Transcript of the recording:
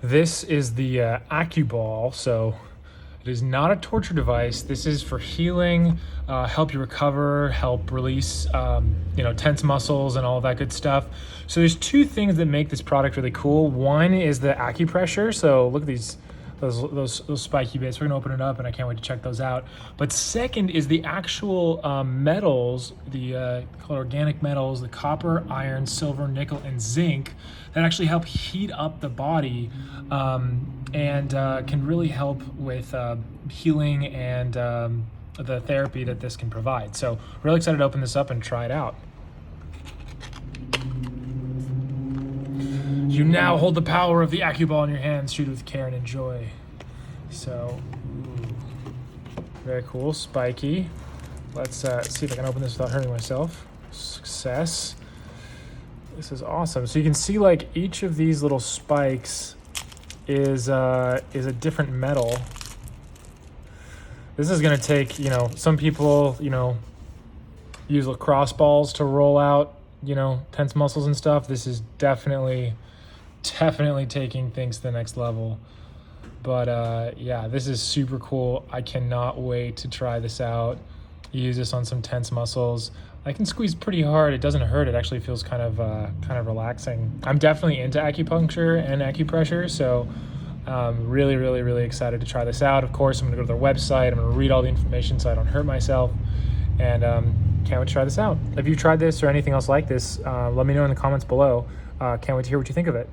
This is the AccuBall, so it is not a torture device. This is for healing, help you recover, help release, tense muscles and all that good stuff. So there's two things that make this product really cool. One is the acupressure. So look at those spiky bits. We're gonna open it up, and I can't wait to check those out. But second is the actual metals, the called organic metals, the copper, iron, silver, nickel, and zinc that actually help heat up the body and can really help with healing and the therapy that this can provide. So really excited to open this up and try it out. You now hold the power of the AccuBall in your hands. Shoot it with care and enjoy. So, very cool, spiky. Let's see if I can open this without hurting myself. Success. This is awesome. So you can see like each of these little spikes is a different metal. This is gonna take, some people, use lacrosse balls to roll out, tense muscles and stuff. This is definitely taking things to the next level. But yeah, this is super cool. I cannot wait to try this out. Use this on some tense muscles. I can squeeze pretty hard. It doesn't hurt. It actually feels kind of relaxing. I'm definitely into acupuncture and acupressure, so really excited to try this out. Of course, I'm gonna go to their website. I'm gonna read all the information so I don't hurt myself, and can't wait to try this out. If you tried this or anything else like this, let me know in the comments below. Can't wait to hear what you think of it.